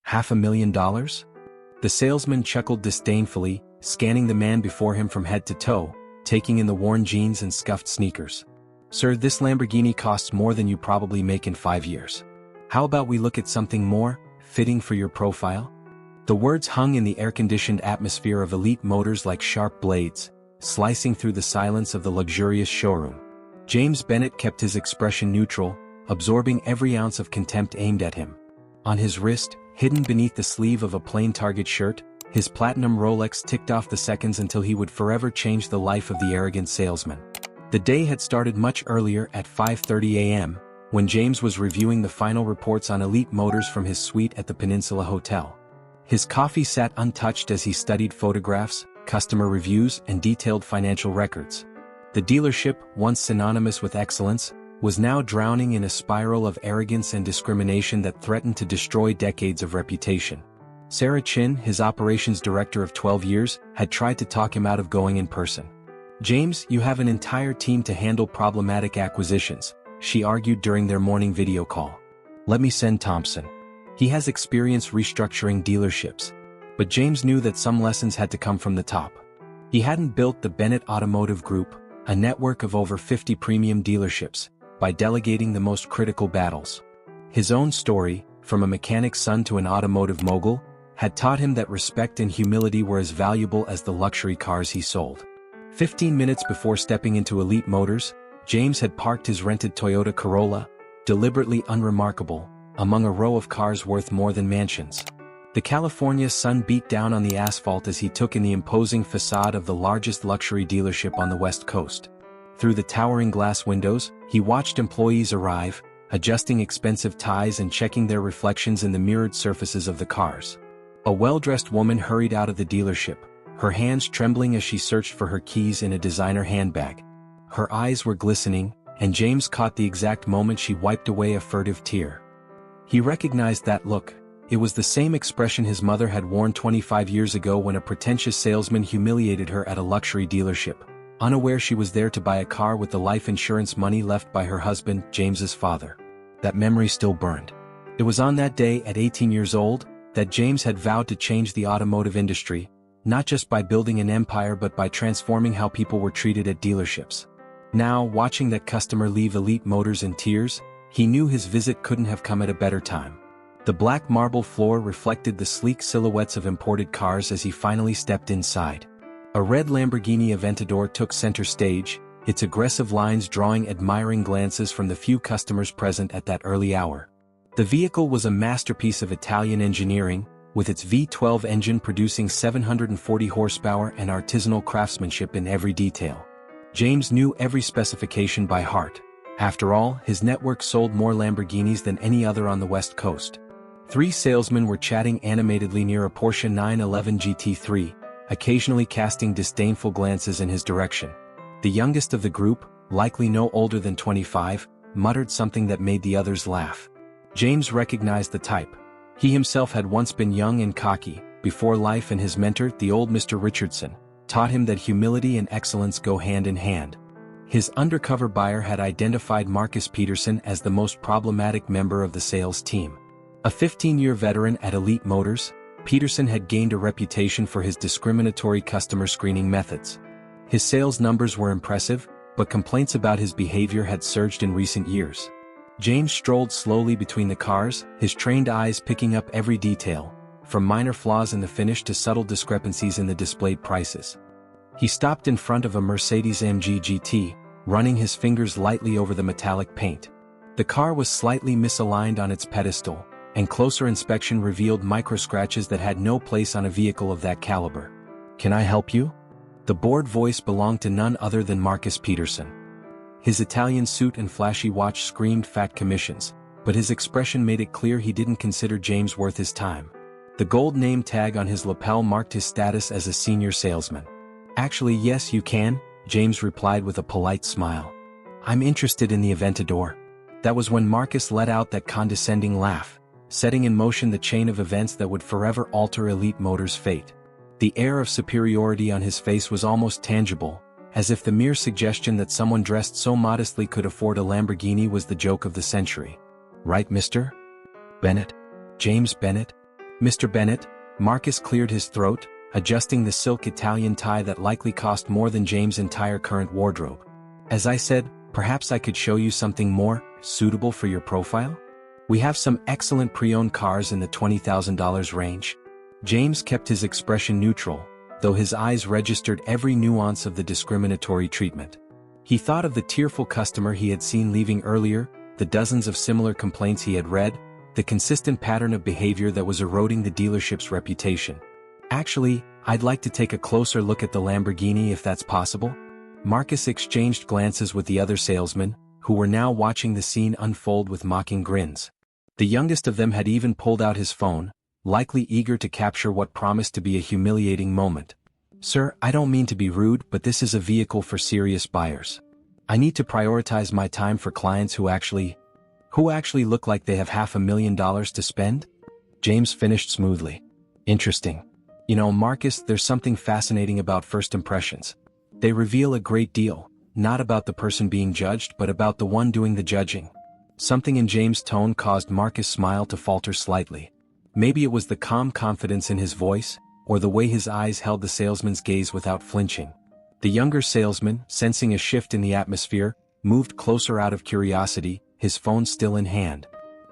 $500,000? The salesman chuckled disdainfully, scanning the man before him from head to toe, taking in the worn jeans and scuffed sneakers. Sir, this Lamborghini costs more than you probably make in 5 years. How about we look at something more fitting for your profile? The words hung in the air-conditioned atmosphere of Elite Motors like sharp blades, slicing through the silence of the luxurious showroom. James Bennett kept his expression neutral, absorbing every ounce of contempt aimed at him. On his wrist, hidden beneath the sleeve of a plain Target shirt, his platinum Rolex ticked off the seconds until he would forever change the life of the arrogant salesman. The day had started much earlier at 5:30 a.m., when James was reviewing the final reports on Elite Motors from his suite at the Peninsula Hotel. His coffee sat untouched as he studied photographs, customer reviews, and detailed financial records. The dealership, once synonymous with excellence, was now drowning in a spiral of arrogance and discrimination that threatened to destroy decades of reputation. Sarah Chin, his operations director of 12 years, had tried to talk him out of going in person. "James, you have an entire team to handle problematic acquisitions," she argued during their morning video call. "Let me send Thompson. He has experience restructuring dealerships." But James knew that some lessons had to come from the top. He hadn't built the Bennett Automotive Group, a network of over 50 premium dealerships, by delegating the most critical battles. His own story, from a mechanic's son to an automotive mogul, had taught him that respect and humility were as valuable as the luxury cars he sold. 15 minutes before stepping into Elite Motors, James had parked his rented Toyota Corolla, deliberately unremarkable, among a row of cars worth more than mansions. The California sun beat down on the asphalt as he took in the imposing facade of the largest luxury dealership on the West Coast. Through the towering glass windows, he watched employees arrive, adjusting expensive ties and checking their reflections in the mirrored surfaces of the cars. A well-dressed woman hurried out of the dealership, her hands trembling as she searched for her keys in a designer handbag. Her eyes were glistening, and James caught the exact moment she wiped away a furtive tear. He recognized that look. It was the same expression his mother had worn 25 years ago when a pretentious salesman humiliated her at a luxury dealership, unaware she was there to buy a car with the life insurance money left by her husband, James's father. That memory still burned. It was on that day at 18 years old that James had vowed to change the automotive industry, not just by building an empire but by transforming how people were treated at dealerships. Now, watching that customer leave Elite Motors in tears, he knew his visit couldn't have come at a better time. The black marble floor reflected the sleek silhouettes of imported cars as he finally stepped inside. A red Lamborghini Aventador took center stage, its aggressive lines drawing admiring glances from the few customers present at that early hour. The vehicle was a masterpiece of Italian engineering, with its V12 engine producing 740 horsepower and artisanal craftsmanship in every detail. James knew every specification by heart. After all, his network sold more Lamborghinis than any other on the West Coast. 3 salesmen were chatting animatedly near a Porsche 911 GT3, occasionally casting disdainful glances in his direction. The youngest of the group, likely no older than 25, muttered something that made the others laugh. James recognized the type. He himself had once been young and cocky, before life and his mentor, the old Mr. Richardson, taught him that humility and excellence go hand in hand. His undercover buyer had identified Marcus Peterson as the most problematic member of the sales team. A 15-year veteran at Elite Motors, Peterson had gained a reputation for his discriminatory customer screening methods. His sales numbers were impressive, but complaints about his behavior had surged in recent years. James strolled slowly between the cars, his trained eyes picking up every detail, from minor flaws in the finish to subtle discrepancies in the displayed prices. He stopped in front of a Mercedes-AMG GT, running his fingers lightly over the metallic paint. The car was slightly misaligned on its pedestal, and closer inspection revealed micro-scratches that had no place on a vehicle of that caliber. "Can I help you?" The bored voice belonged to none other than Marcus Peterson. His Italian suit and flashy watch screamed fat commissions, but his expression made it clear he didn't consider James worth his time. The gold name tag on his lapel marked his status as a senior salesman. "Actually, yes, you can," James replied with a polite smile. "I'm interested in the Aventador." That was when Marcus let out that condescending laugh, setting in motion the chain of events that would forever alter Elite Motors' fate. The air of superiority on his face was almost tangible, as if the mere suggestion that someone dressed so modestly could afford a Lamborghini was the joke of the century. "Right, Mr. Bennett?" "James Bennett?" Mr. Bennett, Marcus cleared his throat, adjusting the silk Italian tie that likely cost more than James' entire current wardrobe. As I said, perhaps I could show you something more suitable for your profile? We have some excellent pre-owned cars in the $20,000 range. James kept his expression neutral, though his eyes registered every nuance of the discriminatory treatment. He thought of the tearful customer he had seen leaving earlier, the dozens of similar complaints he had read, the consistent pattern of behavior that was eroding the dealership's reputation. Actually, I'd like to take a closer look at the Lamborghini if that's possible. Marcus exchanged glances with the other salesmen, who were now watching the scene unfold with mocking grins. The youngest of them had even pulled out his phone, likely eager to capture what promised to be a humiliating moment. Sir, I don't mean to be rude, but this is a vehicle for serious buyers. I need to prioritize my time for clients who actually look like they have $500,000 to spend? James finished smoothly. Interesting. You know, Marcus, there's something fascinating about first impressions. They reveal a great deal, not about the person being judged but about the one doing the judging. Something in James' tone caused Marcus' smile to falter slightly. Maybe it was the calm confidence in his voice, or the way his eyes held the salesman's gaze without flinching. The younger salesman, sensing a shift in the atmosphere, moved closer out of curiosity, his phone still in hand.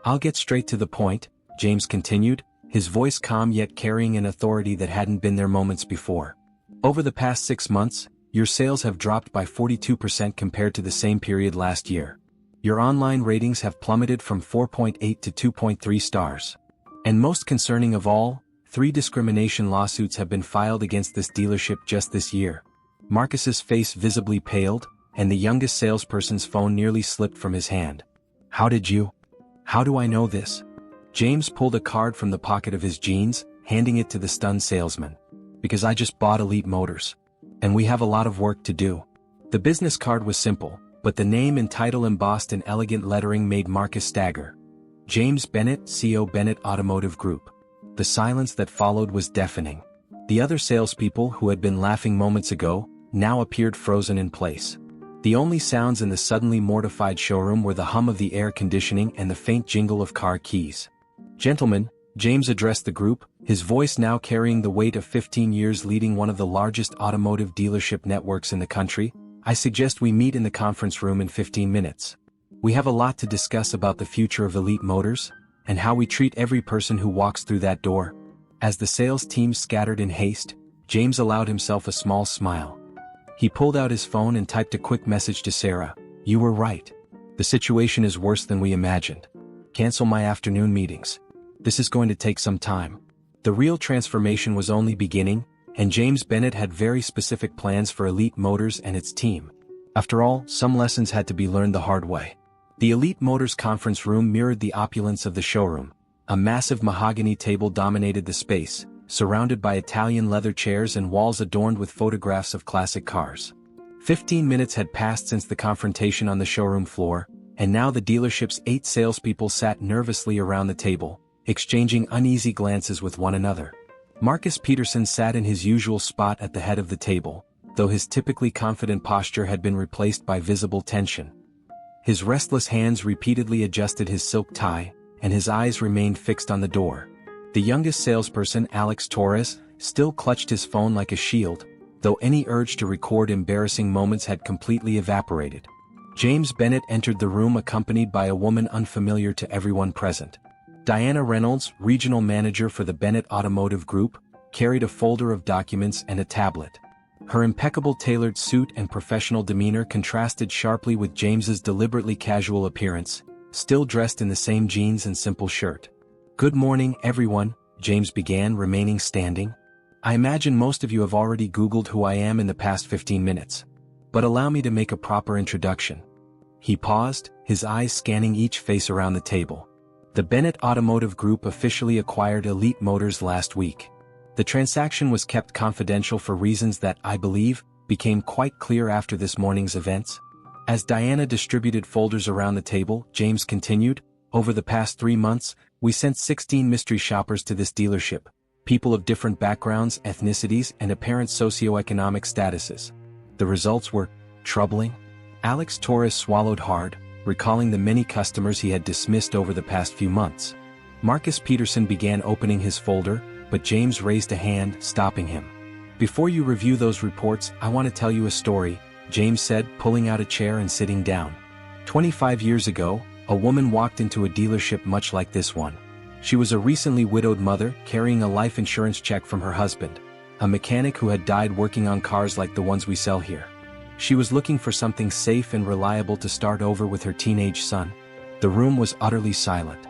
I'll get straight to the point, James continued, his voice calm yet carrying an authority that hadn't been there moments before. Over the past 6 months, your sales have dropped by 42% compared to the same period last year. Your online ratings have plummeted from 4.8 to 2.3 stars. And most concerning of all, 3 discrimination lawsuits have been filed against this dealership just this year. Marcus's face visibly paled, and the youngest salesperson's phone nearly slipped from his hand. How do I know this? James pulled a card from the pocket of his jeans, handing it to the stunned salesman. Because I just bought Elite Motors. And we have a lot of work to do. The business card was simple, but the name and title embossed in elegant lettering made Marcus stagger. James Bennett, CEO Bennett Automotive Group. The silence that followed was deafening. The other salespeople who had been laughing moments ago, now appeared frozen in place. The only sounds in the suddenly mortified showroom were the hum of the air conditioning and the faint jingle of car keys. Gentlemen, James addressed the group, his voice now carrying the weight of 15 years leading one of the largest automotive dealership networks in the country. I suggest we meet in the conference room in 15 minutes. We have a lot to discuss about the future of Elite Motors, and how we treat every person who walks through that door. As the sales team scattered in haste, James allowed himself a small smile. He pulled out his phone and typed a quick message to Sarah. You were right. The situation is worse than we imagined. Cancel my afternoon meetings. This is going to take some time. The real transformation was only beginning, and James Bennett had very specific plans for Elite Motors and its team. After all, some lessons had to be learned the hard way. The Elite Motors conference room mirrored the opulence of the showroom. A massive mahogany table dominated the space, surrounded by Italian leather chairs and walls adorned with photographs of classic cars. 15 minutes had passed since the confrontation on the showroom floor, and now the dealership's 8 salespeople sat nervously around the table, exchanging uneasy glances with one another. Marcus Peterson sat in his usual spot at the head of the table, though his typically confident posture had been replaced by visible tension. His restless hands repeatedly adjusted his silk tie, and his eyes remained fixed on the door. The youngest salesperson, Alex Torres, still clutched his phone like a shield, though any urge to record embarrassing moments had completely evaporated. James Bennett entered the room accompanied by a woman unfamiliar to everyone present. Diana Reynolds, regional manager for the Bennett Automotive Group, carried a folder of documents and a tablet. Her impeccable tailored suit and professional demeanor contrasted sharply with James's deliberately casual appearance, still dressed in the same jeans and simple shirt. Good morning, everyone, James began, remaining standing. I imagine most of you have already Googled who I am in the past 15 minutes. But allow me to make a proper introduction. He paused, his eyes scanning each face around the table. The Bennett Automotive Group officially acquired Elite Motors last week. The transaction was kept confidential for reasons that, I believe, became quite clear after this morning's events. As Diana distributed folders around the table, James continued, over the past 3 months, we sent 16 mystery shoppers to this dealership, people of different backgrounds, ethnicities, and apparent socioeconomic statuses. The results were troubling. Alex Torres swallowed hard, recalling the many customers he had dismissed over the past few months. Marcus Peterson began opening his folder, but James raised a hand, stopping him. "Before you review those reports, I want to tell you a story," James said, pulling out a chair and sitting down. 25 years ago, a woman walked into a dealership much like this one. She was a recently widowed mother, carrying a life insurance check from her husband, a mechanic who had died working on cars like the ones we sell here. She was looking for something safe and reliable to start over with her teenage son. The room was utterly silent.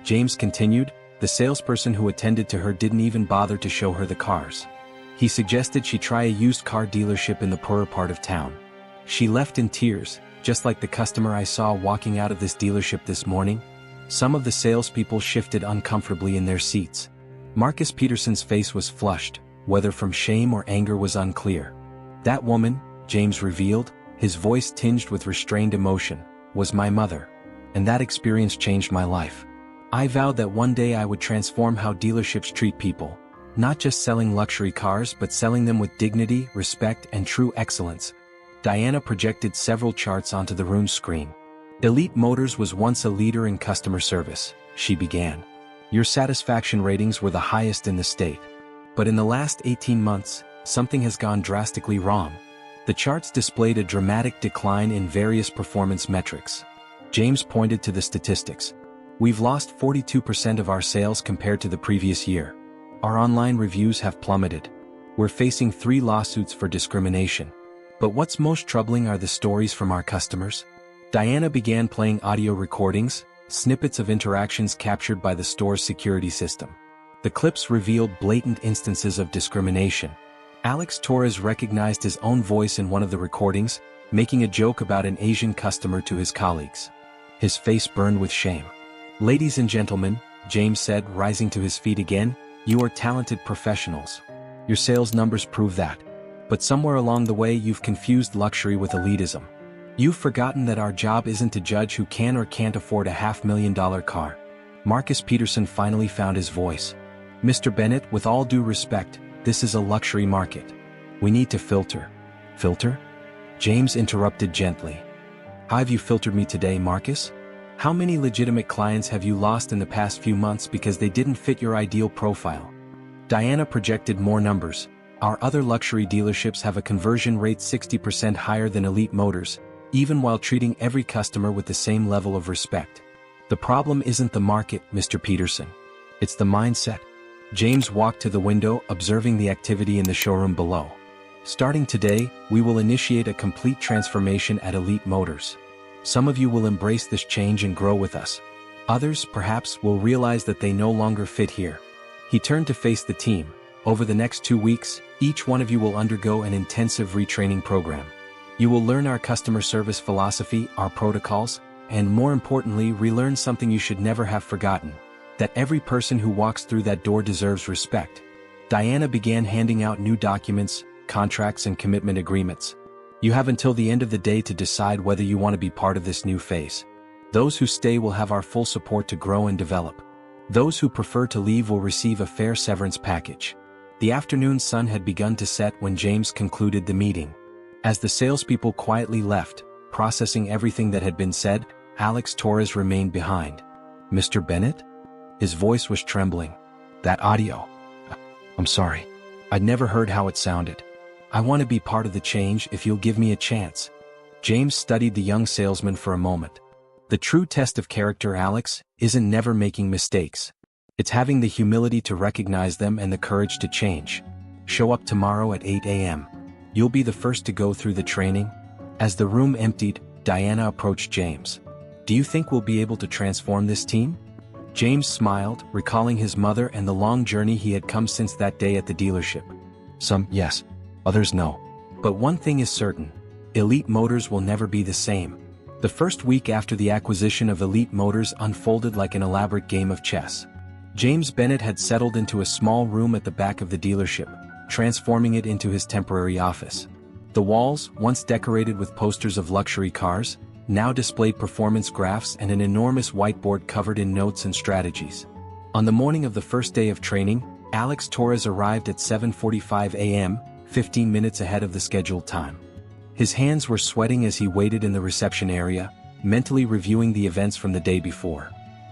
James continued, "The salesperson who attended to her didn't even bother to show her the cars. He suggested she try a used car dealership in the poorer part of town. She left in tears, just like the customer I saw walking out of this dealership this morning." Some of the salespeople shifted uncomfortably in their seats. Marcus Peterson's face was flushed, whether from shame or anger was unclear. "That woman," James revealed, his voice tinged with restrained emotion, "was my mother. And that experience changed my life. I vowed that one day I would transform how dealerships treat people, not just selling luxury cars but selling them with dignity, respect, and true excellence." Diana projected several charts onto the room screen. "Elite Motors was once a leader in customer service," she began. "Your satisfaction ratings were the highest in the state. But in the last 18 months, something has gone drastically wrong." The charts displayed a dramatic decline in various performance metrics. James pointed to the statistics. "We've lost 42% of our sales compared to the previous year. Our online reviews have plummeted. We're facing 3 lawsuits for discrimination. But what's most troubling are the stories from our customers." Diana began playing audio recordings, snippets of interactions captured by the store's security system. The clips revealed blatant instances of discrimination. Alex Torres recognized his own voice in one of the recordings, making a joke about an Asian customer to his colleagues. His face burned with shame. "Ladies and gentlemen," James said, rising to his feet again, "you are talented professionals. Your sales numbers prove that. But somewhere along the way you've confused luxury with elitism. You've forgotten that our job isn't to judge who can or can't afford a $500,000 car." Marcus Peterson finally found his voice. "Mr. Bennett, with all due respect, this is a luxury market. We need to filter." "Filter?" James interrupted gently. "How have you filtered me today, Marcus? How many legitimate clients have you lost in the past few months because they didn't fit your ideal profile?" Diana projected more numbers. "Our other luxury dealerships have a conversion rate 60% higher than Elite Motors, even while treating every customer with the same level of respect. The problem isn't the market, Mr. Peterson. It's the mindset." James walked to the window, observing the activity in the showroom below. "Starting today, we will initiate a complete transformation at Elite Motors. Some of you will embrace this change and grow with us. Others, perhaps, will realize that they no longer fit here." He turned to face the team. "Over the next 2 weeks, each one of you will undergo an intensive retraining program. You will learn our customer service philosophy, our protocols, and more importantly, relearn something you should never have forgotten: that every person who walks through that door deserves respect." Diana began handing out new documents, contracts, and commitment agreements. "You have until the end of the day to decide whether you want to be part of this new phase. Those who stay will have our full support to grow and develop. Those who prefer to leave will receive a fair severance package." The afternoon sun had begun to set when James concluded the meeting. As the salespeople quietly left, processing everything that had been said, Alex Torres remained behind. "Mr. Bennett?" His voice was trembling. "That audio. I'm sorry. I'd never heard how it sounded. I want to be part of the change if you'll give me a chance." James studied the young salesman for a moment. "The true test of character, Alex, isn't never making mistakes. It's having the humility to recognize them and the courage to change. Show up tomorrow at 8 a.m. You'll be the first to go through the training." As the room emptied, Diana approached James. "Do you think we'll be able to transform this team?" James smiled, recalling his mother and the long journey he had come since that day at the dealership. "Some, yes. Others, no. But one thing is certain: Elite Motors will never be the same." The first week after the acquisition of Elite Motors unfolded like an elaborate game of chess. James Bennett had settled into a small room at the back of the dealership, transforming it into his temporary office. The walls, once decorated with posters of luxury cars, now displayed performance graphs and an enormous whiteboard covered in notes and strategies. On the morning of the first day of training, Alex Torres arrived at 7:45 a.m., 15 minutes ahead of the scheduled time. His hands were sweating as he waited in the reception area, mentally reviewing the events from the day before.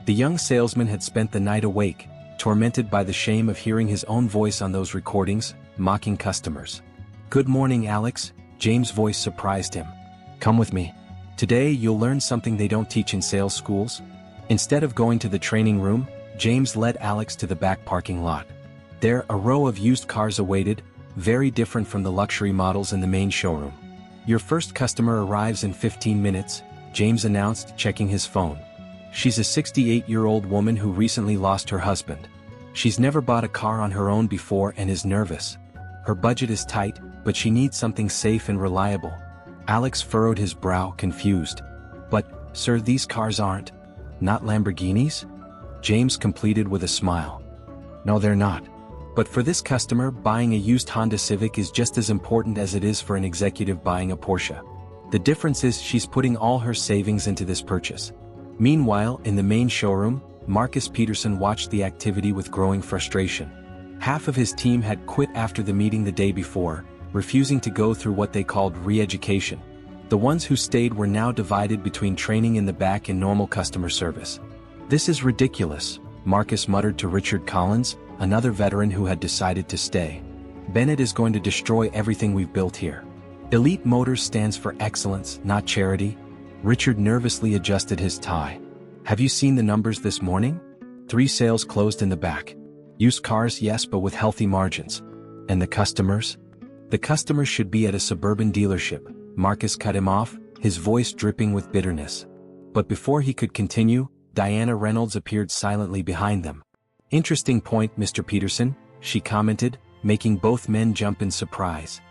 The young salesman had spent the night awake, tormented by the shame of hearing his own voice on those recordings, mocking customers. "Good morning, Alex," James' voice surprised him. "Come with me. Today you'll learn something they don't teach in sales schools." Instead of going to the training room, James led Alex to the back parking lot. There, a row of used cars awaited, very different from the luxury models in the main showroom. "Your first customer arrives in 15 minutes, James announced, checking his phone. She's a 68-year-old woman who recently lost her husband. She's never bought a car on her own before and is nervous. Her budget is tight, but she needs something safe and reliable." Alex furrowed his brow, confused. "But, sir, these cars aren't. Not Lamborghinis?" James completed with a smile. "No, they're not. But for this customer, buying a used Honda Civic is just as important as it is for an executive buying a Porsche. The difference is she's putting all her savings into this purchase." Meanwhile, in the main showroom, Marcus Peterson watched the activity with growing frustration. Half of his team had quit after the meeting the day before, refusing to go through what they called re-education. The ones who stayed were now divided between training in the back and normal customer service. "This is ridiculous," Marcus muttered to Richard Collins, another veteran who had decided to stay. "Bennett is going to destroy everything we've built here. Elite Motors stands for excellence, not charity." Richard nervously adjusted his tie. "Have you seen the numbers this morning? 3 sales closed in the back. Used cars, yes, but with healthy margins. And the customers? The customers should be at a suburban dealership." Marcus cut him off, his voice dripping with bitterness. But before he could continue, Diana Reynolds appeared silently behind them. "Interesting point, Mr. Peterson," she commented, making both men jump in surprise.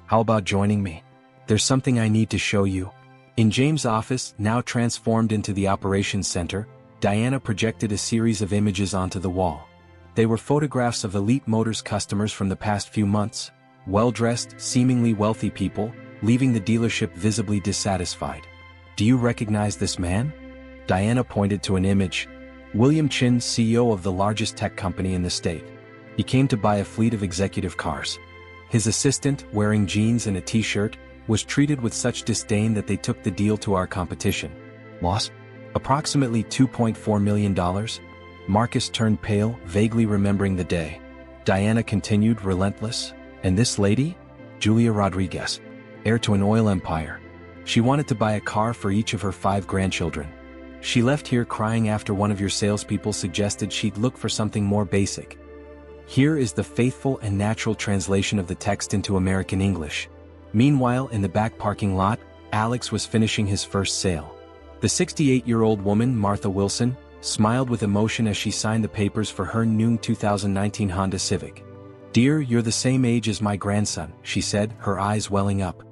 "How about joining me? There's something I need to show you." In James' office, now transformed into the operations center, Diana projected a series of images onto the wall. They were photographs of Elite Motors customers from the past few months, well-dressed, seemingly wealthy people, leaving the dealership visibly dissatisfied. "Do you recognize this man?" Diana pointed to an image. "William Chin, CEO of the largest tech company in the state. He came to buy a fleet of executive cars. His assistant, wearing jeans and a t-shirt, was treated with such disdain that they took the deal to our competition. Loss? Approximately $2.4 million. Marcus turned pale, vaguely remembering the day. Diana continued, relentless. "And this lady? Julia Rodriguez. Heir to an oil empire. She wanted to buy a car for each of her 5 grandchildren. She left here crying after one of your salespeople suggested she'd look for something more basic." Here is the faithful and natural translation of the text into American English. Meanwhile, in the back parking lot, Alex was finishing his first sale. The 68-year-old woman, Martha Wilson, smiled with emotion as she signed the papers for her new 2019 Honda Civic. "Dear, you're the same age as my grandson," she said, her eyes welling up.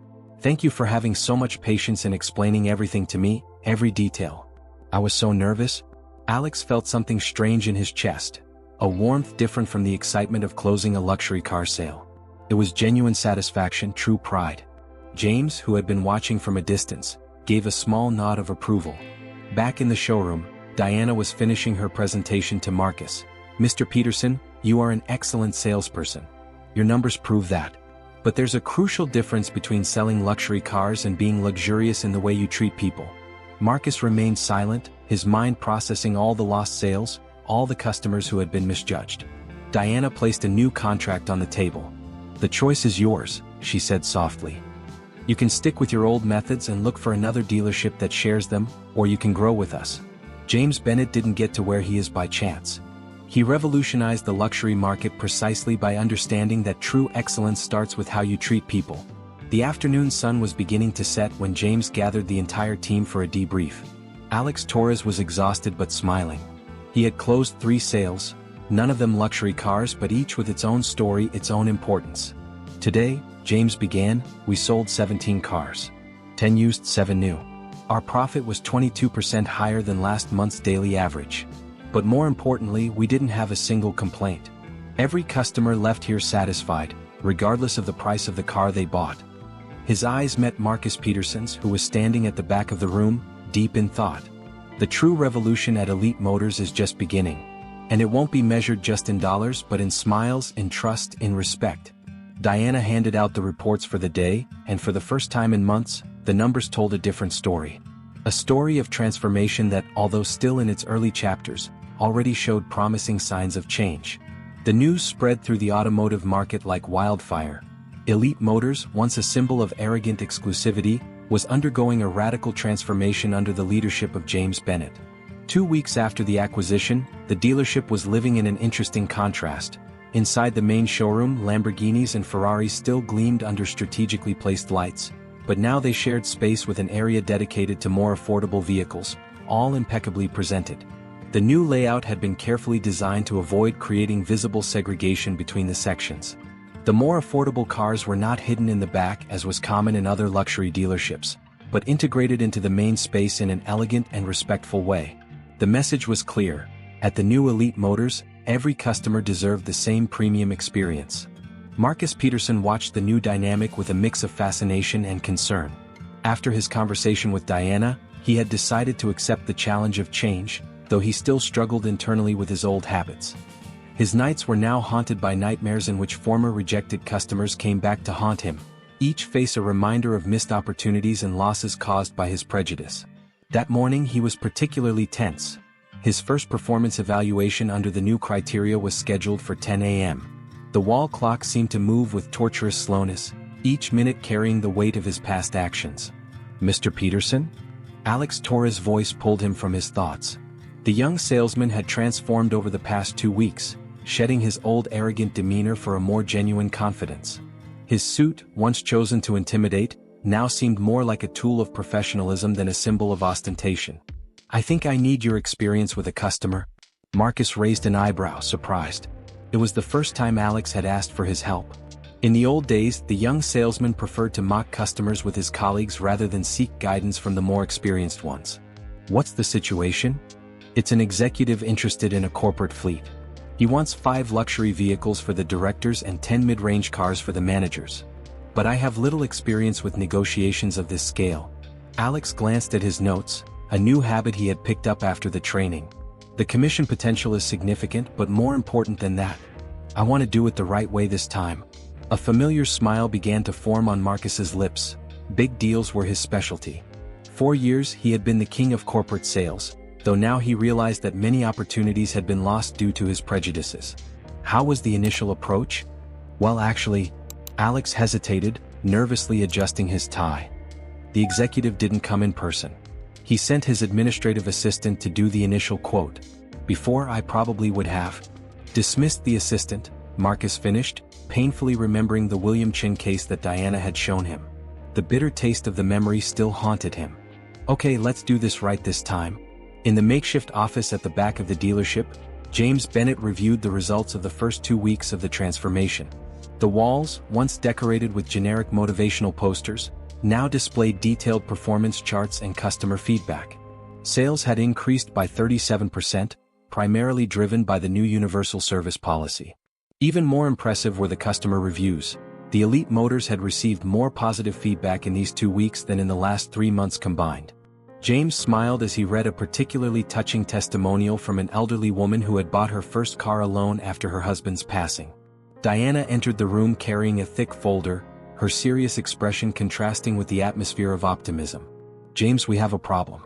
"Thank you for having so much patience and explaining everything to me, every detail. I was so nervous." Alex felt something strange in his chest, a warmth different from the excitement of closing a luxury car sale. It was genuine satisfaction, true pride. James, who had been watching from a distance, gave a small nod of approval. Back in the showroom, Diana was finishing her presentation to Marcus. "Mr. Peterson, you are an excellent salesperson. Your numbers prove that. But there's a crucial difference between selling luxury cars and being luxurious in the way you treat people." Marcus remained silent, his mind processing all the lost sales, all the customers who had been misjudged. Diana placed a new contract on the table. "The choice is yours," she said softly. "You can stick with your old methods and look for another dealership that shares them, or you can grow with us." James Bennett didn't get to where he is by chance. He revolutionized the luxury market precisely by understanding that true excellence starts with how you treat people. The afternoon sun was beginning to set when James gathered the entire team for a debrief. Alex Torres was exhausted but smiling. He had closed 3 sales, none of them luxury cars but each with its own story, its own importance. "Today," James began, "we sold 17 cars. 10 used, 7 new. Our profit was 22% higher than last month's daily average. But more importantly, we didn't have a single complaint. Every customer left here satisfied, regardless of the price of the car they bought." His eyes met Marcus Peterson's, who was standing at the back of the room, deep in thought. "The true revolution at Elite Motors is just beginning. And it won't be measured just in dollars but in smiles, in trust, in respect." Diana handed out the reports for the day, and for the first time in months, the numbers told a different story. A story of transformation that, although still in its early chapters, already showed promising signs of change. The news spread through the automotive market like wildfire. Elite Motors, once a symbol of arrogant exclusivity, was undergoing a radical transformation under the leadership of James Bennett. 2 weeks after the acquisition, the dealership was living in an interesting contrast. Inside the main showroom, Lamborghinis and Ferraris still gleamed under strategically placed lights, but now they shared space with an area dedicated to more affordable vehicles, all impeccably presented. The new layout had been carefully designed to avoid creating visible segregation between the sections. The more affordable cars were not hidden in the back as was common in other luxury dealerships, but integrated into the main space in an elegant and respectful way. The message was clear: at the new Elite Motors, every customer deserved the same premium experience. Marcus Peterson watched the new dynamic with a mix of fascination and concern. After his conversation with Diana, he had decided to accept the challenge of change, though he still struggled internally with his old habits. His nights were now haunted by nightmares in which former rejected customers came back to haunt him, each face a reminder of missed opportunities and losses caused by his prejudice. That morning he was particularly tense. His first performance evaluation under the new criteria was scheduled for 10 a.m. The wall clock seemed to move with torturous slowness, each minute carrying the weight of his past actions. "Mr. Peterson?" Alex Torres' voice pulled him from his thoughts. The young salesman had transformed over the past 2 weeks, shedding his old arrogant demeanor for a more genuine confidence. His suit, once chosen to intimidate, now seemed more like a tool of professionalism than a symbol of ostentation. "I think I need your experience with a customer." Marcus raised an eyebrow, surprised. It was the first time Alex had asked for his help. In the old days, the young salesman preferred to mock customers with his colleagues rather than seek guidance from the more experienced ones. "What's the situation?" "It's an executive interested in a corporate fleet. He wants 5 luxury vehicles for the directors and 10 mid-range cars for the managers. But I have little experience with negotiations of this scale." Alex glanced at his notes, a new habit he had picked up after the training. "The commission potential is significant, but more important than that, I want to do it the right way this time." A familiar smile began to form on Marcus's lips. Big deals were his specialty. 4 years he had been the king of corporate sales, though now he realized that many opportunities had been lost due to his prejudices. How was the initial approach? "Well, actually," Alex hesitated, nervously adjusting his tie. "The executive didn't come in person. He sent his administrative assistant to do the initial quote. Before I probably would have dismissed the assistant," Marcus finished, painfully remembering the William Chin case that Diana had shown him. The bitter taste of the memory still haunted him. "Okay, let's do this right this time." In the makeshift office at the back of the dealership, James Bennett reviewed the results of the first 2 weeks of the transformation. The walls, once decorated with generic motivational posters, now displayed detailed performance charts and customer feedback. Sales had increased by 37%, primarily driven by the new universal service policy. Even more impressive were the customer reviews. The Elite Motors had received more positive feedback in these 2 weeks than in the last 3 months combined. James smiled as he read a particularly touching testimonial from an elderly woman who had bought her first car alone after her husband's passing. Diana entered the room carrying a thick folder, her serious expression contrasting with the atmosphere of optimism. "James, we have a problem.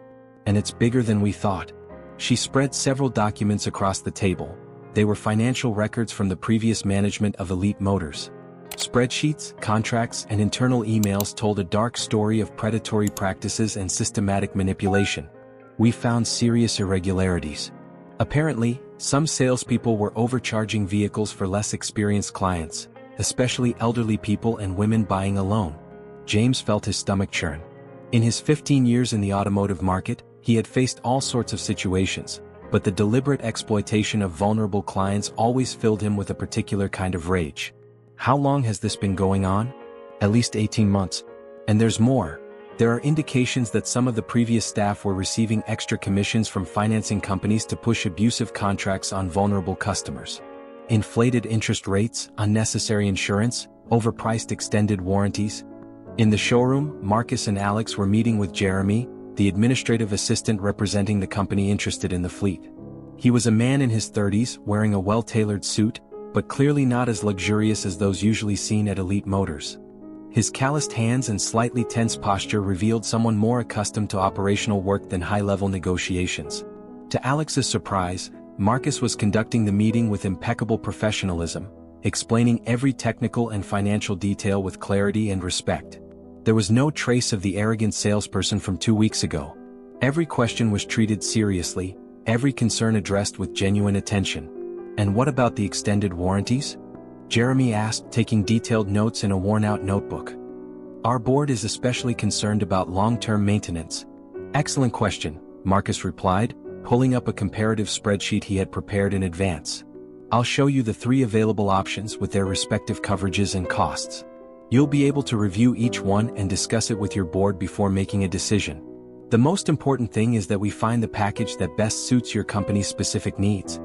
And it's bigger than we thought." She spread several documents across the table. They were financial records from the previous management of Elite Motors. Spreadsheets, contracts, and internal emails told a dark story of predatory practices and systematic manipulation. "We found serious irregularities. Apparently, some salespeople were overcharging vehicles for less experienced clients, especially elderly people and women buying alone." James felt his stomach churn. In his 15 years in the automotive market, he had faced all sorts of situations, but the deliberate exploitation of vulnerable clients always filled him with a particular kind of rage. "How long has this been going on?" "At least 18 months. And there's more. There are indications that some of the previous staff were receiving extra commissions from financing companies to push abusive contracts on vulnerable customers. Inflated interest rates, unnecessary insurance, overpriced extended warranties." In the showroom, Marcus and Alex were meeting with Jeremy, the administrative assistant representing the company interested in the fleet. He was a man in his 30s, wearing a well-tailored suit, but clearly not as luxurious as those usually seen at Elite Motors. His calloused hands and slightly tense posture revealed someone more accustomed to operational work than high-level negotiations. To Alex's surprise, Marcus was conducting the meeting with impeccable professionalism, explaining every technical and financial detail with clarity and respect. There was no trace of the arrogant salesperson from 2 weeks ago. Every question was treated seriously, every concern addressed with genuine attention. "And what about the extended warranties?" Jeremy asked, taking detailed notes in a worn-out notebook. "Our board is especially concerned about long-term maintenance." "Excellent question," Marcus replied, pulling up a comparative spreadsheet he had prepared in advance. "I'll show you the 3 available options with their respective coverages and costs. You'll be able to review each one and discuss it with your board before making a decision. The most important thing is that we find the package that best suits your company's specific needs."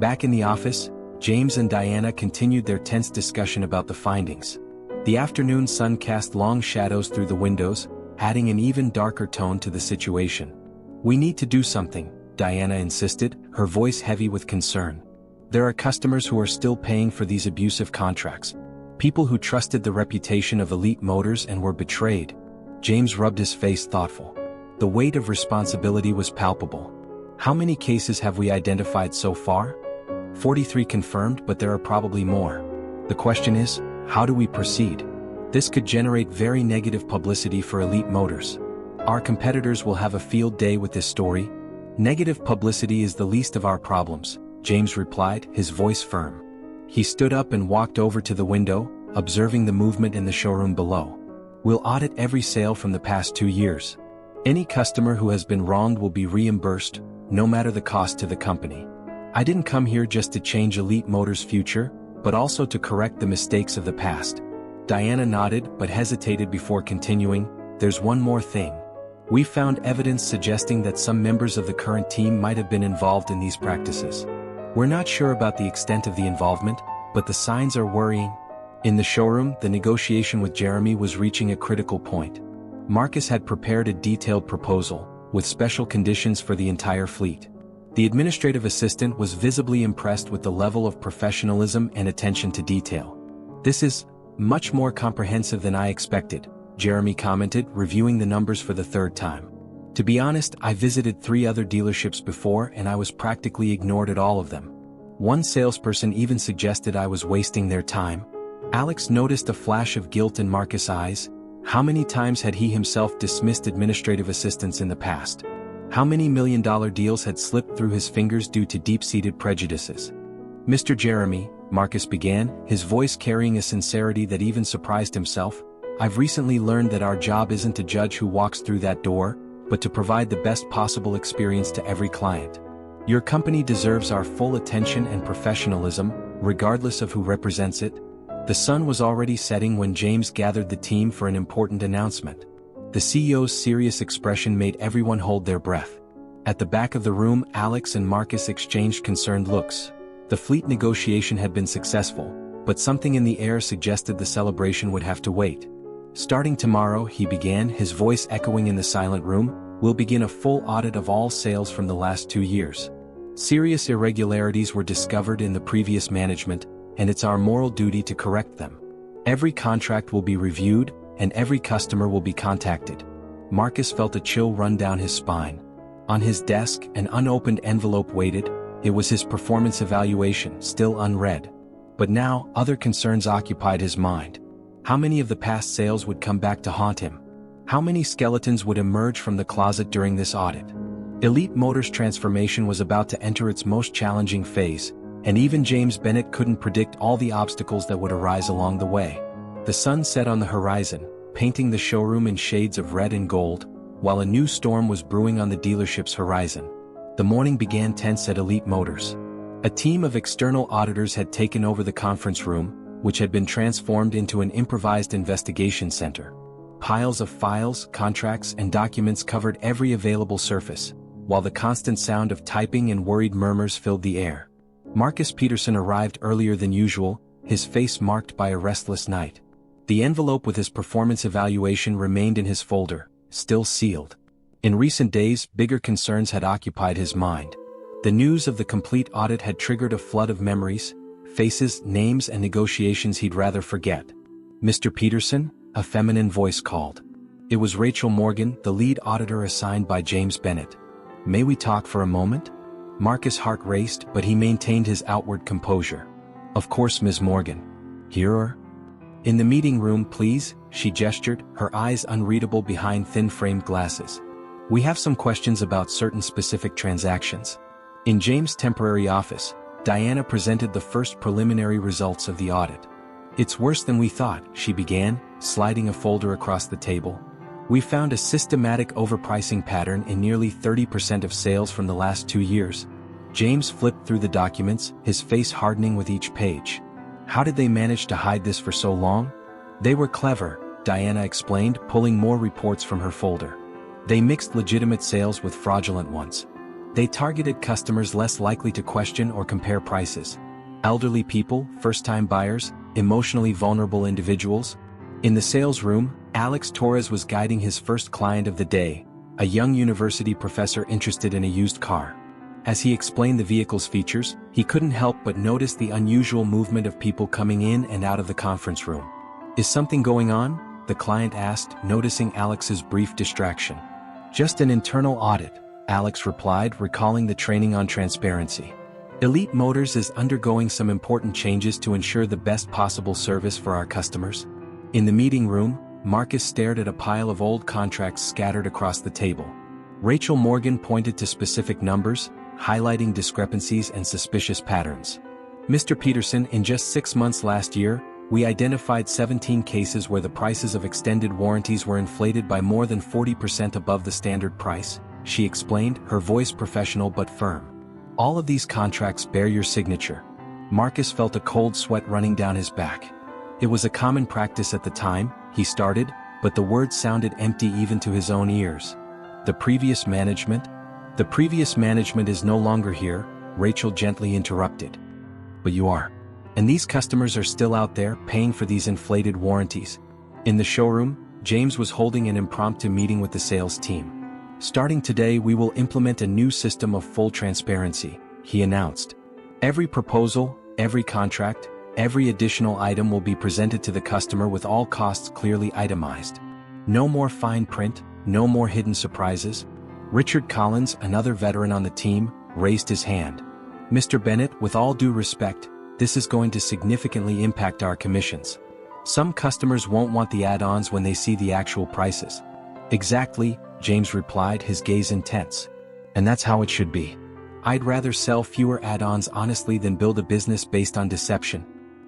Back in the office, James and Diana continued their tense discussion about the findings. The afternoon sun cast long shadows through the windows, adding an even darker tone to the situation. "We need to do something," Diana insisted, her voice heavy with concern. "There are customers who are still paying for these abusive contracts. People who trusted the reputation of Elite Motors and were betrayed." James rubbed his face thoughtful. The weight of responsibility was palpable. "How many cases have we identified so far?" 43 confirmed, but there are probably more. The question is, how do we proceed? This could generate very negative publicity for Elite Motors. Our competitors will have a field day with this story. "Negative publicity is the least of our problems," James replied, his voice firm. He stood up and walked over to the window, observing the movement in the showroom below. "We'll audit every sale from the past 2 years. Any customer who has been wronged will be reimbursed, no matter the cost to the company. I didn't come here just to change Elite Motors' future, but also to correct the mistakes of the past." Diana nodded but hesitated before continuing. "There's one more thing. We found evidence suggesting that some members of the current team might have been involved in these practices. We're not sure about the extent of the involvement, but the signs are worrying." In the showroom, the negotiation with Jeremy was reaching a critical point. Marcus had prepared a detailed proposal, with special conditions for the entire fleet. The administrative assistant was visibly impressed with the level of professionalism and attention to detail. "This is much more comprehensive than I expected," Jeremy commented, reviewing the numbers for the 3rd time. "To be honest, I visited 3 other dealerships before and I was practically ignored at all of them. One salesperson even suggested I was wasting their time." Alex noticed a flash of guilt in Marcus' eyes. How many times had he himself dismissed administrative assistants in the past? How many million-dollar deals had slipped through his fingers due to deep-seated prejudices? "Mr. Jeremy," Marcus began, his voice carrying a sincerity that even surprised himself, "I've recently learned that our job isn't to judge who walks through that door, but to provide the best possible experience to every client. Your company deserves our full attention and professionalism, regardless of who represents it." The sun was already setting when James gathered the team for an important announcement. The CEO's serious expression made everyone hold their breath. At the back of the room, Alex and Marcus exchanged concerned looks. The fleet negotiation had been successful, but something in the air suggested the celebration would have to wait. "Starting tomorrow," he began, his voice echoing in the silent room, "we'll begin a full audit of all sales from the last 2 years. Serious irregularities were discovered in the previous management, and it's our moral duty to correct them. Every contract will be reviewed, and every customer will be contacted." Marcus felt a chill run down his spine. On his desk, an unopened envelope waited. It was his performance evaluation, still unread. But now, other concerns occupied his mind. How many of the past sales would come back to haunt him? How many skeletons would emerge from the closet during this audit? Elite Motors' transformation was about to enter its most challenging phase, and even James Bennett couldn't predict all the obstacles that would arise along the way. The sun set on the horizon, painting the showroom in shades of red and gold, while a new storm was brewing on the dealership's horizon. The morning began tense at Elite Motors. A team of external auditors had taken over the conference room, which had been transformed into an improvised investigation center. Piles of files, contracts, and documents covered every available surface, while the constant sound of typing and worried murmurs filled the air. Marcus Peterson arrived earlier than usual, his face marked by a restless night. The envelope with his performance evaluation remained in his folder, still sealed. In recent days, bigger concerns had occupied his mind. The news of the complete audit had triggered a flood of memories, faces, names, and negotiations he'd rather forget. "Mr. Peterson?" a feminine voice called. It was Rachel Morgan, the lead auditor assigned by James Bennett. "May we talk for a moment?" Marcus' heart raced, but he maintained his outward composure. "Of course, Ms. Morgan. Here or?" "In the meeting room, please," she gestured, her eyes unreadable behind thin-framed glasses. "We have some questions about certain specific transactions." In James' temporary office, Diana presented the first preliminary results of the audit. "It's worse than we thought," she began, sliding a folder across the table. "We found a systematic overpricing pattern in nearly 30% of sales from the last 2 years." James flipped through the documents, his face hardening with each page. "How did they manage to hide this for so long?" "They were clever," Diana explained, pulling more reports from her folder. "They mixed legitimate sales with fraudulent ones. They targeted customers less likely to question or compare prices. Elderly people, first-time buyers, emotionally vulnerable individuals. In the sales room, Alex Torres was guiding his first client of the day, a young university professor interested in a used car. As he explained the vehicle's features, he couldn't help but notice the unusual movement of people coming in and out of the conference room. "Is something going on?" the client asked, noticing Alex's brief distraction. "Just an internal audit," Alex replied, recalling the training on transparency. "Elite Motors is undergoing some important changes to ensure the best possible service for our customers." In the meeting room, Marcus stared at a pile of old contracts scattered across the table. Rachel Morgan pointed to specific numbers, highlighting discrepancies and suspicious patterns. "Mr. Peterson, in just 6 months last year, we identified 17 cases where the prices of extended warranties were inflated by more than 40% above the standard price," she explained, her voice professional but firm. "All of these contracts bear your signature." Marcus felt a cold sweat running down his back. "It was a common practice at the time," he started, but the words sounded empty even to his own ears. "The previous management?" "The previous management is no longer here," Rachel gently interrupted. "But you are. And these customers are still out there, paying for these inflated warranties." In the showroom, James was holding an impromptu meeting with the sales team. "Starting today, we will implement a new system of full transparency," he announced. "Every proposal, every contract, every additional item will be presented to the customer with all costs clearly itemized. No more fine print, no more hidden surprises." Richard Collins, another veteran on the team, raised his hand. "Mr. Bennett, with all due respect, this is going to significantly impact our commissions. Some customers won't want the add-ons when they see the actual prices." "Exactly," James replied, his gaze intense. "And that's how it should be. I'd rather sell fewer add-ons honestly than build a business based on deception."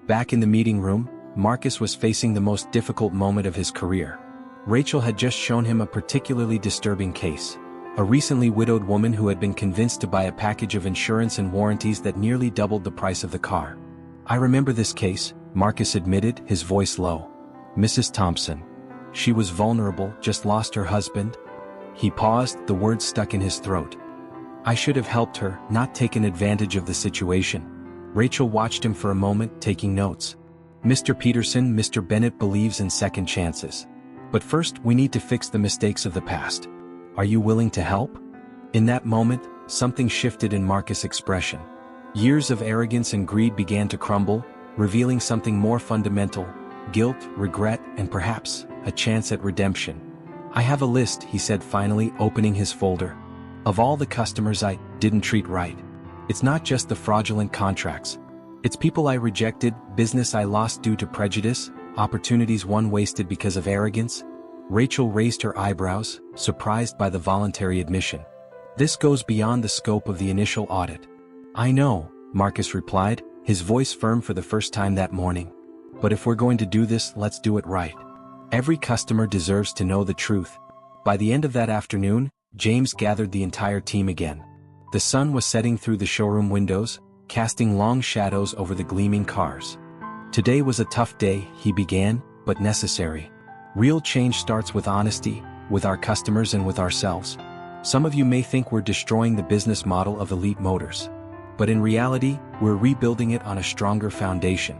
Back in the meeting room, Marcus was facing the most difficult moment of his career. Rachel had just shown him a particularly disturbing case. A recently widowed woman who had been convinced to buy a package of insurance and warranties that nearly doubled the price of the car. "I remember this case," Marcus admitted, his voice low. "Mrs. Thompson. She was vulnerable, just lost her husband." He paused, the words stuck in his throat. "I should have helped her, not taken advantage of the situation." Rachel watched him for a moment, taking notes. "Mr. Peterson, Mr. Bennett believes in second chances. But first, we need to fix the mistakes of the past. Are you willing to help?" In that moment, something shifted in Marcus' expression. Years of arrogance and greed began to crumble, revealing something more fundamental: guilt, regret, and perhaps a chance at redemption. "I have a list," he said finally, opening his folder. "Of all the customers I didn't treat right. It's not just the fraudulent contracts. It's people I rejected, business I lost due to prejudice, opportunities one wasted because of arrogance." Rachel raised her eyebrows, surprised by the voluntary admission. "This goes beyond the scope of the initial audit." "I know," Marcus replied, his voice firm for the first time that morning. "But if we're going to do this, let's do it right. Every customer deserves to know the truth." By the end of that afternoon, James gathered the entire team again. The sun was setting through the showroom windows, casting long shadows over the gleaming cars. "Today was a tough day," he began, "but necessary. Real change starts with honesty, with our customers and with ourselves. Some of you may think we're destroying the business model of Elite Motors. But in reality, we're rebuilding it on a stronger foundation."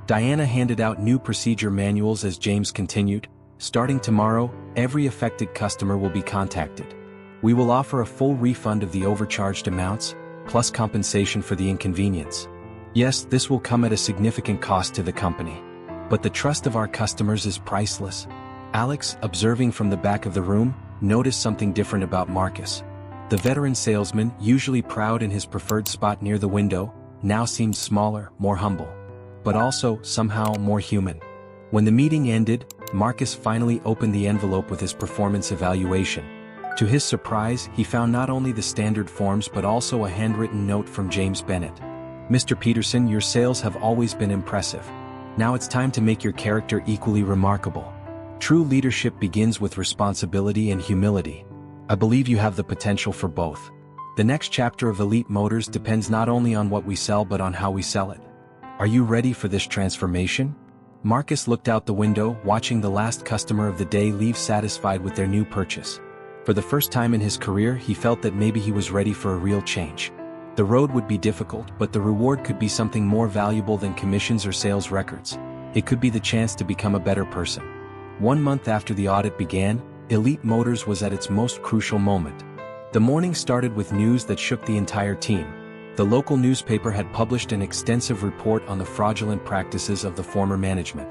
Diana handed out new procedure manuals as James continued. "Starting tomorrow, every affected customer will be contacted. We will offer a full refund of the overcharged amounts, plus compensation for the inconvenience. Yes, this will come at a significant cost to the company. But the trust of our customers is priceless. Alex, observing from the back of the room, noticed something different about Marcus. The veteran salesman, usually proud in his preferred spot near the window, now seemed smaller, more humble. But also, somehow, more human. When the meeting ended, Marcus finally opened the envelope with his performance evaluation. To his surprise, he found not only the standard forms but also a handwritten note from James Bennett. "Mr. Peterson, your sales have always been impressive. Now it's time to make your character equally remarkable. True leadership begins with responsibility and humility. I believe you have the potential for both. The next chapter of Elite Motors depends not only on what we sell but on how we sell it. Are you ready for this transformation?" Marcus looked out the window, watching the last customer of the day leave satisfied with their new purchase. For the first time in his career, he felt that maybe he was ready for a real change. The road would be difficult, but the reward could be something more valuable than commissions or sales records. It could be the chance to become a better person. 1 month after the audit began, Elite Motors was at its most crucial moment. The morning started with news that shook the entire team. The local newspaper had published an extensive report on the fraudulent practices of the former management.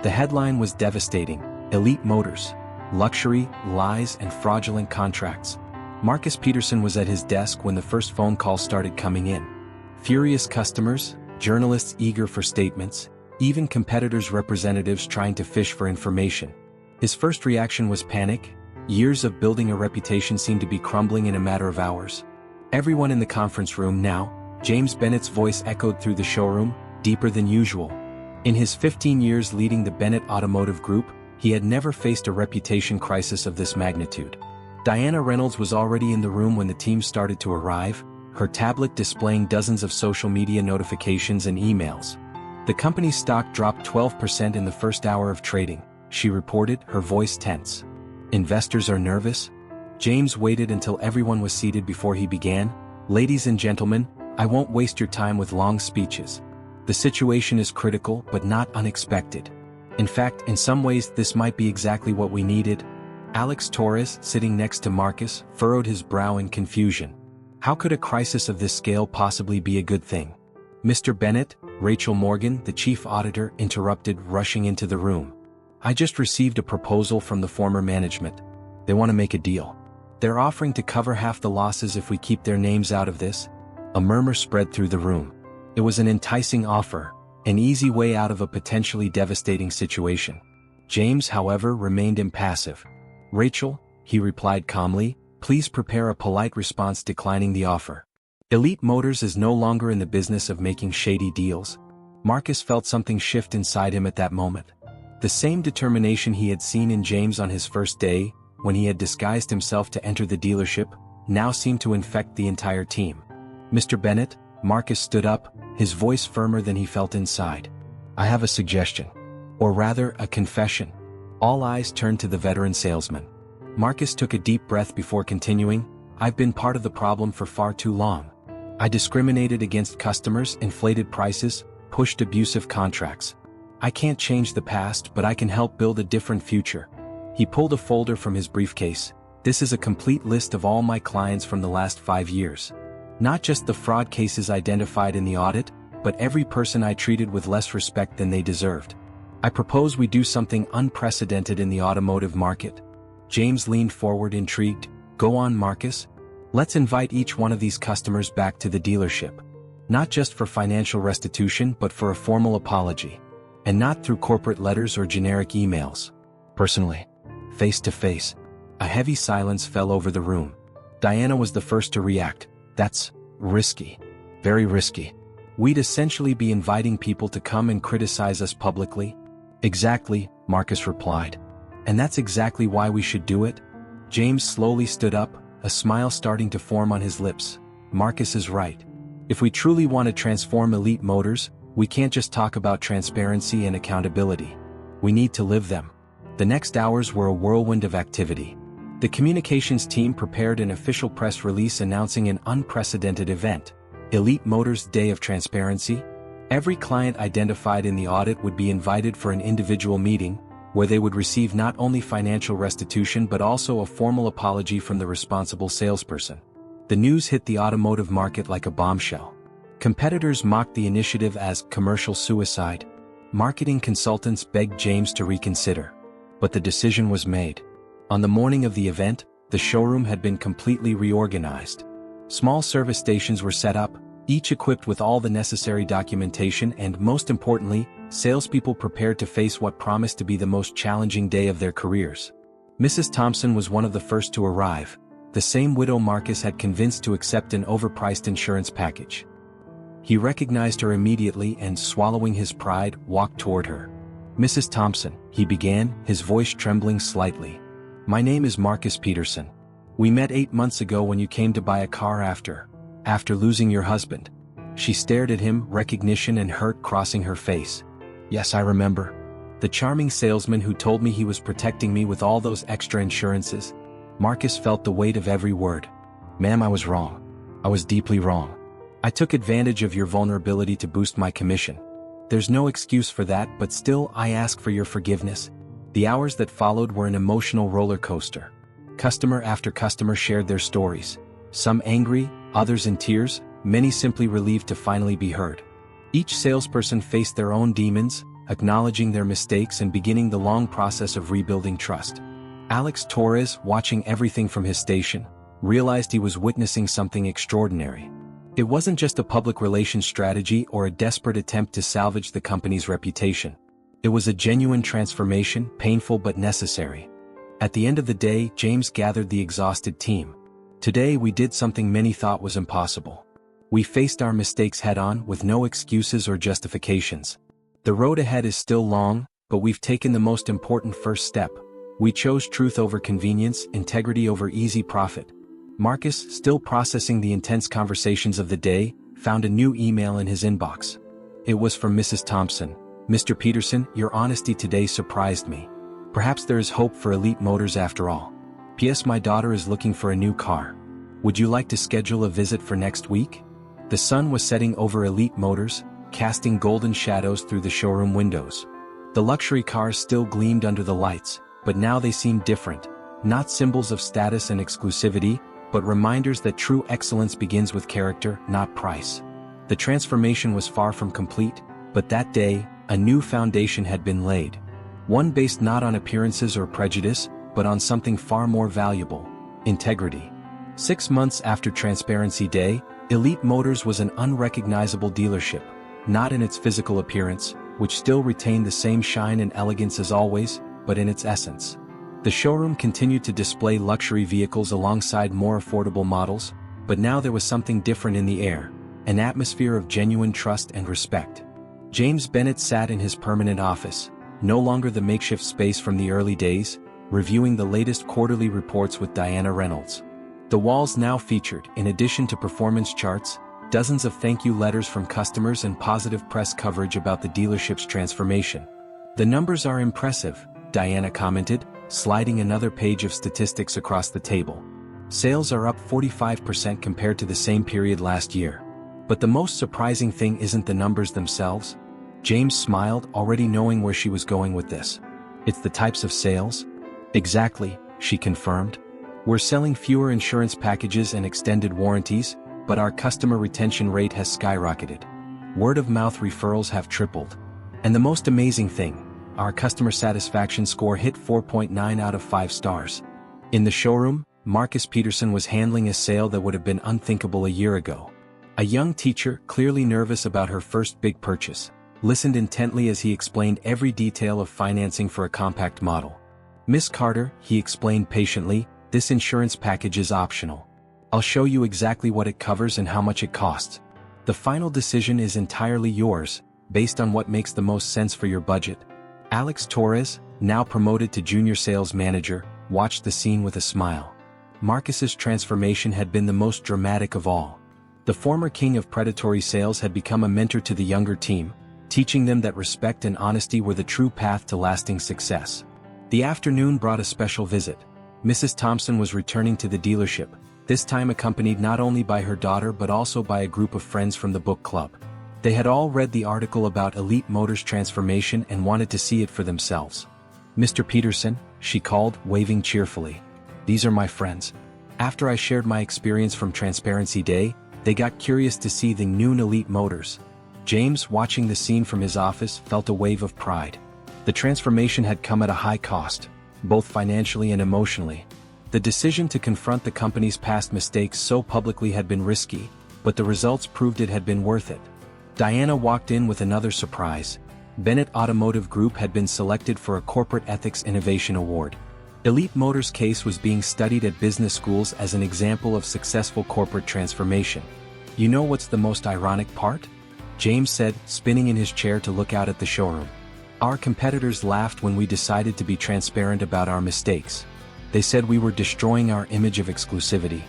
The headline was devastating: Elite Motors, luxury, lies, and fraudulent contracts. Marcus Peterson was at his desk when the first phone calls started coming in. Furious customers, journalists eager for statements, even competitors' representatives trying to fish for information. His first reaction was panic. Years of building a reputation seemed to be crumbling in a matter of hours. Everyone in the conference room now, James Bennett's voice echoed through the showroom, deeper than usual. In his 15 years leading the Bennett Automotive Group, he had never faced a reputation crisis of this magnitude. Diana Reynolds was already in the room when the team started to arrive, her tablet displaying dozens of social media notifications and emails. The company's stock dropped 12% in the first hour of trading, she reported, her voice tense. "Investors are nervous?" James waited until everyone was seated before he began. "Ladies and gentlemen, I won't waste your time with long speeches. The situation is critical but not unexpected. In fact, in some ways this might be exactly what we needed." Alex Torres, sitting next to Marcus, furrowed his brow in confusion. How could a crisis of this scale possibly be a good thing? "Mr. Bennett," Rachel Morgan, the chief auditor, interrupted, rushing into the room. "I just received a proposal from the former management. They want to make a deal. They're offering to cover half the losses if we keep their names out of this." A murmur spread through the room. It was an enticing offer, an easy way out of a potentially devastating situation. James, however, remained impassive. "Rachel," he replied calmly, "please prepare a polite response declining the offer. Elite Motors is no longer in the business of making shady deals." Marcus felt something shift inside him at that moment. The same determination he had seen in James on his first day, when he had disguised himself to enter the dealership, now seemed to infect the entire team. "Mr. Bennett," Marcus stood up, his voice firmer than he felt inside. "I have a suggestion. Or rather, a confession." All eyes turned to the veteran salesman. Marcus took a deep breath before continuing, "I've been part of the problem for far too long. I discriminated against customers, inflated prices, pushed abusive contracts. I can't change the past, but I can help build a different future." He pulled a folder from his briefcase. "This is a complete list of all my clients from the last 5 years. Not just the fraud cases identified in the audit, but every person I treated with less respect than they deserved. I propose we do something unprecedented in the automotive market." James leaned forward, intrigued. "Go on, Marcus. Let's invite each one of these customers back to the dealership. Not just for financial restitution but for a formal apology. And not through corporate letters or generic emails. Personally. Face to face." A heavy silence fell over the room. Diana was the first to react. "That's risky. Very risky. We'd essentially be inviting people to come and criticize us publicly." "Exactly," Marcus replied. "And that's exactly why we should do it." James slowly stood up, a smile starting to form on his lips. Marcus is right. If we truly want to transform Elite Motors, we can't just talk about transparency and accountability. We need to live them. The next hours were a whirlwind of activity. The communications team prepared an official press release announcing an unprecedented event, Elite Motors Day of Transparency. Every client identified in the audit would be invited for an individual meeting, where they would receive not only financial restitution but also a formal apology from the responsible salesperson. The news hit the automotive market like a bombshell. Competitors mocked the initiative as commercial suicide. Marketing consultants begged James to reconsider. But the decision was made. On the morning of the event, the showroom had been completely reorganized. Small service stations were set up, each equipped with all the necessary documentation and, most importantly, salespeople prepared to face what promised to be the most challenging day of their careers. Mrs. Thompson was one of the first to arrive, the same widow Marcus had convinced to accept an overpriced insurance package. He recognized her immediately and, swallowing his pride, walked toward her. "Mrs. Thompson," he began, his voice trembling slightly. "My name is Marcus Peterson. We met 8 months ago when you came to buy a car after losing your husband." She stared at him, recognition and hurt crossing her face. "Yes, I remember. The charming salesman who told me he was protecting me with all those extra insurances." Marcus felt the weight of every word. "Ma'am, I was wrong. I was deeply wrong. I took advantage of your vulnerability to boost my commission. There's no excuse for that, but still I ask for your forgiveness." The hours that followed were an emotional roller coaster. Customer after customer shared their stories. Some angry, others in tears, many simply relieved to finally be heard. Each salesperson faced their own demons, acknowledging their mistakes and beginning the long process of rebuilding trust. Alex Torres, watching everything from his station, realized he was witnessing something extraordinary. It wasn't just a public relations strategy or a desperate attempt to salvage the company's reputation. It was a genuine transformation, painful but necessary. At the end of the day, James gathered the exhausted team. "Today we did something many thought was impossible. We faced our mistakes head-on with no excuses or justifications. The road ahead is still long, but we've taken the most important first step. We chose truth over convenience, integrity over easy profit." Marcus, still processing the intense conversations of the day, found a new email in his inbox. It was from Mrs. Thompson. "Mr. Peterson, your honesty today surprised me. Perhaps there is hope for Elite Motors after all. P.S. My daughter is looking for a new car. Would you like to schedule a visit for next week?" The sun was setting over Elite Motors, casting golden shadows through the showroom windows. The luxury cars still gleamed under the lights, but now they seemed different, not symbols of status and exclusivity, but reminders that true excellence begins with character, not price. The transformation was far from complete, but that day, a new foundation had been laid. One based not on appearances or prejudice, but on something far more valuable: integrity. 6 months after Transparency Day, Elite Motors was an unrecognizable dealership, not in its physical appearance, which still retained the same shine and elegance as always, but in its essence. The showroom continued to display luxury vehicles alongside more affordable models, but now there was something different in the air, an atmosphere of genuine trust and respect. James Bennett sat in his permanent office, no longer the makeshift space from the early days, reviewing the latest quarterly reports with Diana Reynolds. The walls now featured, in addition to performance charts, dozens of thank you letters from customers and positive press coverage about the dealership's transformation. "The numbers are impressive," Diana commented, sliding another page of statistics across the table. "Sales are up 45% compared to the same period last year. But the most surprising thing isn't the numbers themselves." James smiled, already knowing where she was going with this. "It's the types of sales?" "Exactly," she confirmed. "We're selling fewer insurance packages and extended warranties, but our customer retention rate has skyrocketed. Word-of-mouth referrals have tripled. And the most amazing thing, our customer satisfaction score hit 4.9 out of 5 stars. In the showroom, Marcus Peterson was handling a sale that would have been unthinkable a year ago. A young teacher, clearly nervous about her first big purchase, listened intently as he explained every detail of financing for a compact model. "Miss Carter," he explained patiently, "this insurance package is optional. I'll show you exactly what it covers and how much it costs. The final decision is entirely yours, based on what makes the most sense for your budget." Alex Torres, now promoted to junior sales manager, watched the scene with a smile. Marcus's transformation had been the most dramatic of all. The former king of predatory sales had become a mentor to the younger team, teaching them that respect and honesty were the true path to lasting success. The afternoon brought a special visit. Mrs. Thompson was returning to the dealership, this time accompanied not only by her daughter but also by a group of friends from the book club. They had all read the article about Elite Motors' transformation and wanted to see it for themselves. "Mr. Peterson," she called, waving cheerfully. "These are my friends. After I shared my experience from Transparency Day, they got curious to see the new Elite Motors. James, watching the scene from his office, felt a wave of pride. The transformation had come at a high cost, both financially and emotionally. The decision to confront the company's past mistakes so publicly had been risky, but the results proved it had been worth it. Diana walked in with another surprise. Bennett Automotive Group had been selected for a Corporate Ethics Innovation Award. Elite Motors' case was being studied at business schools as an example of successful corporate transformation. You know what's the most ironic part? James said, spinning in his chair to look out at the showroom. Our competitors laughed when we decided to be transparent about our mistakes. They said we were destroying our image of exclusivity.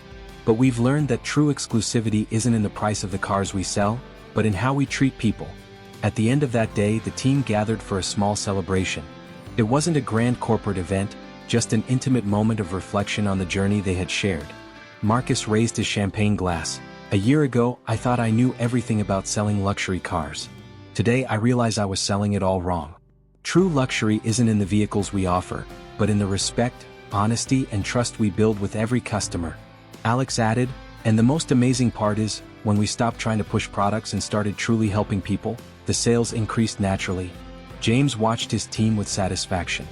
But we've learned that true exclusivity isn't in the price of the cars we sell, but in how we treat people. At the end of that day, the team gathered for a small celebration. It wasn't a grand corporate event, just an intimate moment of reflection on the journey they had shared. Marcus raised his champagne glass. A year ago, I thought I knew everything about selling luxury cars. Today I realize I was selling it all wrong. True luxury isn't in the vehicles we offer, but in the respect, honesty, and trust we build with every customer. Alex added, and the most amazing part is, when we stopped trying to push products and started truly helping people, the sales increased naturally. James watched his team with satisfaction.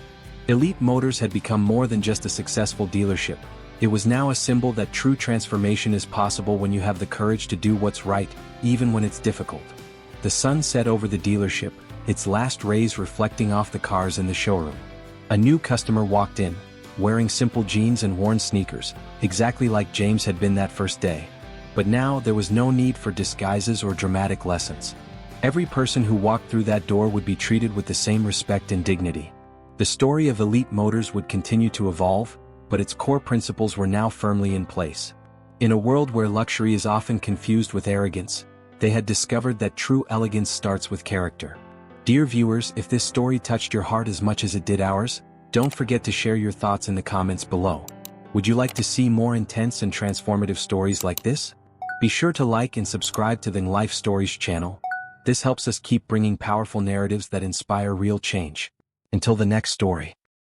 Elite Motors had become more than just a successful dealership. It was now a symbol that true transformation is possible when you have the courage to do what's right, even when it's difficult. The sun set over the dealership, its last rays reflecting off the cars in the showroom. A new customer walked in, wearing simple jeans and worn sneakers, exactly like James had been that first day. But now there was no need for disguises or dramatic lessons. Every person who walked through that door would be treated with the same respect and dignity. The story of Elite Motors would continue to evolve, but its core principles were now firmly in place. In a world where luxury is often confused with arrogance, they had discovered that true elegance starts with character. Dear viewers, if this story touched your heart as much as it did ours, don't forget to share your thoughts in the comments below. Would you like to see more intense and transformative stories like this? Be sure to like and subscribe to the Life Stories channel. This helps us keep bringing powerful narratives that inspire real change. Until the next story.